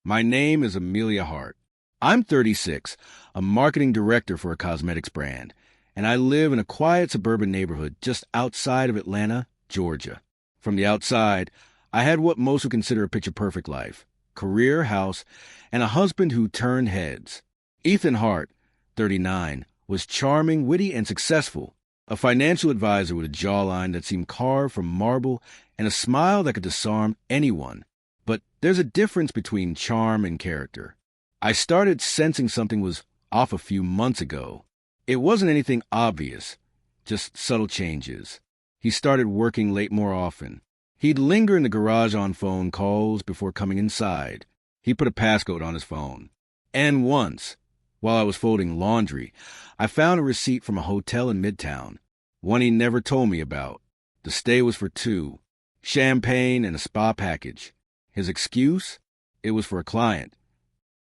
My name is Amelia Hart. I'm 36, a marketing director for a cosmetics brand, and I live in a quiet suburban neighborhood just outside of Atlanta, Georgia. From the outside, I had what most would consider a picture-perfect life: career, house, and a husband who turned heads. Ethan Hart, 39, was charming, witty, and successful, a financial advisor with a jawline that seemed carved from marble and a smile that could disarm anyone. But there's a difference between charm and character. I started sensing something was off a few months ago. It wasn't anything obvious, just subtle changes. He started working late more often. He'd linger in the garage on phone calls before coming inside. He put a passcode on his phone. And once, while I was folding laundry, I found a receipt from a hotel in Midtown, one he never told me about. The stay was for two, champagne and a spa package. His excuse? It was for a client.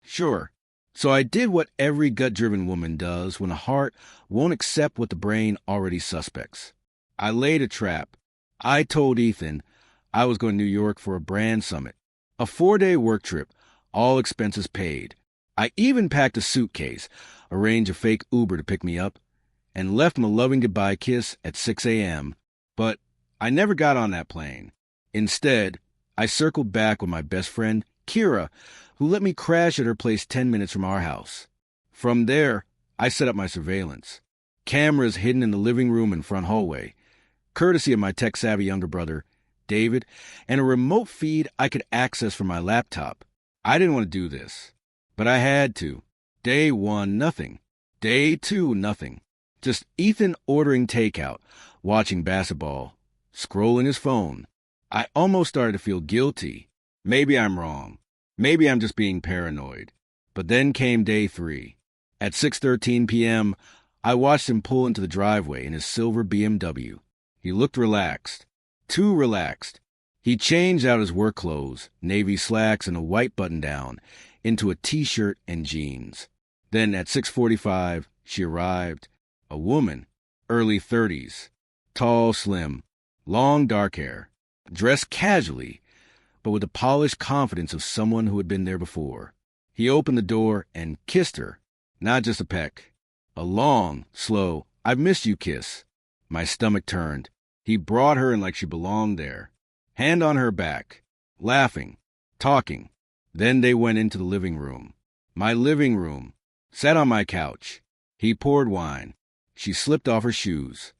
Sure. So I did what every gut-driven woman does when a heart won't accept what the brain already suspects. I laid a trap. I told Ethan I was going to New York for a brand summit, a 4-day work trip, all expenses paid. I even packed a suitcase, arranged a fake Uber to pick me up, and left him a loving goodbye kiss at 6 a.m. But I never got on that plane. Instead, I circled back with my best friend, Kira, who let me crash at her place 10 minutes from our house. From there, I set up my surveillance. Cameras hidden in the living room and front hallway, courtesy of my tech-savvy younger brother, David, and a remote feed I could access from my laptop. I didn't want to do this, but I had to. Day 1, nothing. Day 2, nothing. Just Ethan ordering takeout, watching basketball, scrolling his phone. I almost started to feel guilty. Maybe I'm wrong. Maybe I'm just being paranoid. But then came day 3. At 6:13 p.m., I watched him pull into the driveway in his silver BMW. He looked relaxed. Too relaxed. He changed out his work clothes, navy slacks and a white button-down, into a t-shirt and jeans. Then at 6:45, she arrived. A woman, early 30s, tall, slim, long dark hair, dressed casually, but with the polished confidence of someone who had been there before. He opened the door and kissed her, not just a peck. A long, slow, "I've missed you" kiss. My stomach turned. He brought her in like she belonged there, hand on her back, laughing, talking. Then they went into the living room. My living room. Sat on my couch. He poured wine. She slipped off her shoes.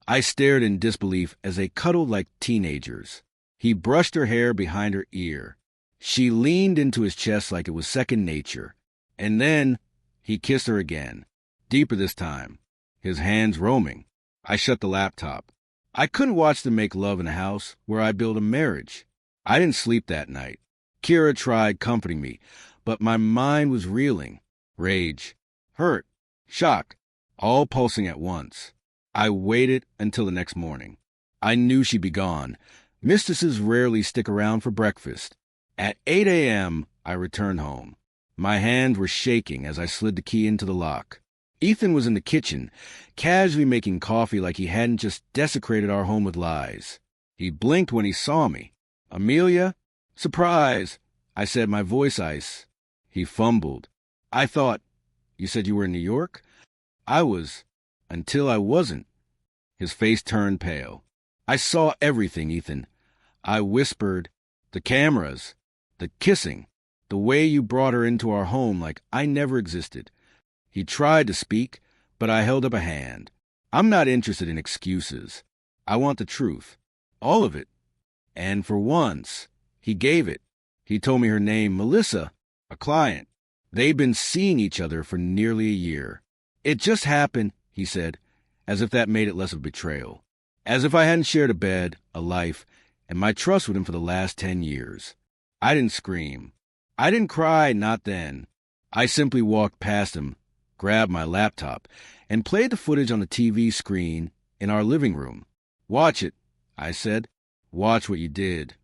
I stared in disbelief as they cuddled like teenagers. He brushed her hair behind her ear. She leaned into his chest like it was second nature. And then he kissed her again, deeper this time, his hands roaming. I shut the laptop. I couldn't watch them make love in a house where I built a marriage. I didn't sleep that night. Kira tried comforting me, but my mind was reeling. Rage, hurt, shock, all pulsing at once. I waited until the next morning. I knew she'd be gone. Mistresses rarely stick around for breakfast. At 8 a.m., I returned home. My hands were shaking as I slid the key into the lock. Ethan was in the kitchen, casually making coffee like he hadn't just desecrated our home with lies. He blinked when he saw me. "Amelia?" "Surprise," I said, my voice ice. He fumbled. "I thought you said you were in New York?" "I was, until I wasn't." His face turned pale. "I saw everything, Ethan." I whispered, "The cameras, the kissing, the way you brought her into our home like I never existed." He tried to speak, but I held up a hand. "I'm not interested in excuses. I want the truth. All of it." And for once, he gave it. He told me her name, Melissa, a client. They'd been seeing each other for nearly a year. "It just happened," he said, as if that made it less of a betrayal. As if I hadn't shared a bed, a life, and my trust with him for the last 10 years. I didn't scream. I didn't cry, not then. I simply walked past him, grabbed my laptop, and played the footage on the TV screen in our living room. "Watch it," I said. "Watch what you did."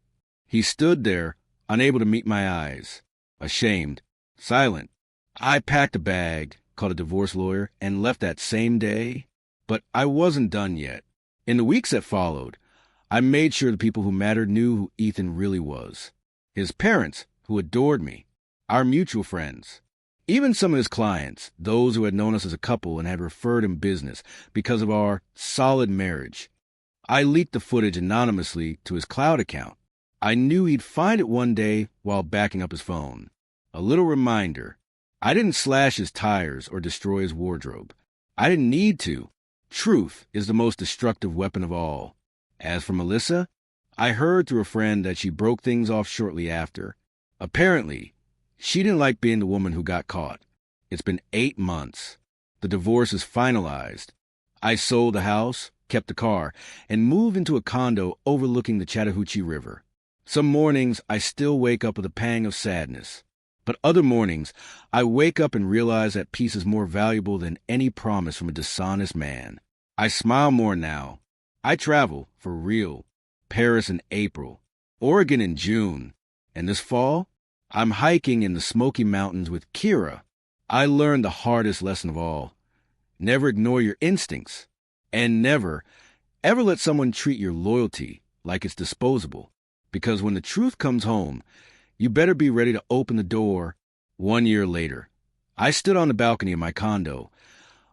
He stood there, unable to meet my eyes, ashamed, silent. I packed a bag, called a divorce lawyer, and left that same day. But I wasn't done yet. In the weeks that followed, I made sure the people who mattered knew who Ethan really was. His parents, who adored me. our mutual friends. Even some of his clients, those who had known us as a couple and had referred him business because of our solid marriage. I leaked the footage anonymously to his cloud account. I knew he'd find it one day while backing up his phone. A little reminder. I didn't slash his tires or destroy his wardrobe. I didn't need to. Truth is the most destructive weapon of all. As for Melissa, I heard through a friend that she broke things off shortly after. Apparently, she didn't like being the woman who got caught. It's been 8 months. The divorce is finalized. I sold the house, kept the car, and moved into a condo overlooking the Chattahoochee River. Some mornings, I still wake up with a pang of sadness. But other mornings, I wake up and realize that peace is more valuable than any promise from a dishonest man. I smile more now. I travel, for real. Paris in April, Oregon in June, and this fall, I'm hiking in the Smoky Mountains with Kira. I learned the hardest lesson of all. Never ignore your instincts, and never, ever let someone treat your loyalty like it's disposable, because when the truth comes home, you better be ready to open the door. 1 year later, I stood on the balcony of my condo,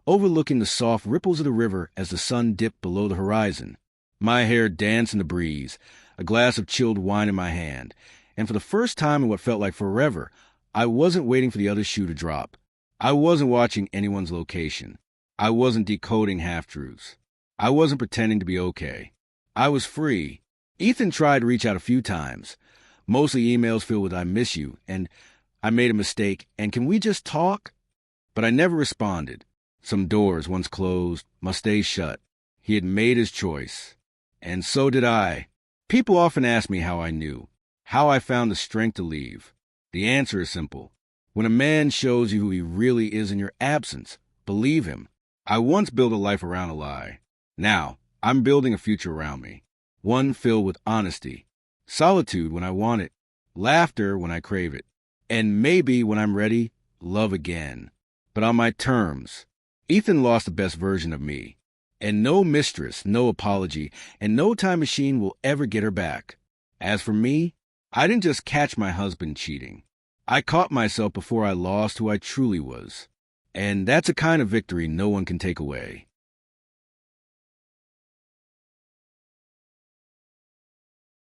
overlooking the soft ripples of the river as the sun dipped below the horizon. My hair danced in the breeze, a glass of chilled wine in my hand, and for the first time in what felt like forever, I wasn't waiting for the other shoe to drop. I wasn't watching anyone's location. I wasn't decoding half-truths. I wasn't pretending to be okay. I was free. Ethan tried to reach out a few times, mostly emails filled with "I miss you" and "I made a mistake" and "Can we just talk?" But I never responded. Some doors, once closed, must stay shut. He had made his choice. And so did I. People often ask me how I knew, how I found the strength to leave. The answer is simple. When a man shows you who he really is in your absence, believe him. I once built a life around a lie. Now, I'm building a future around me. One filled with honesty, solitude when I want it, laughter when I crave it, and maybe when I'm ready, love again. But on my terms. Ethan lost the best version of me. And no mistress, no apology, and no time machine will ever get her back. As for me, I didn't just catch my husband cheating. I caught myself before I lost who I truly was. And that's a kind of victory no one can take away.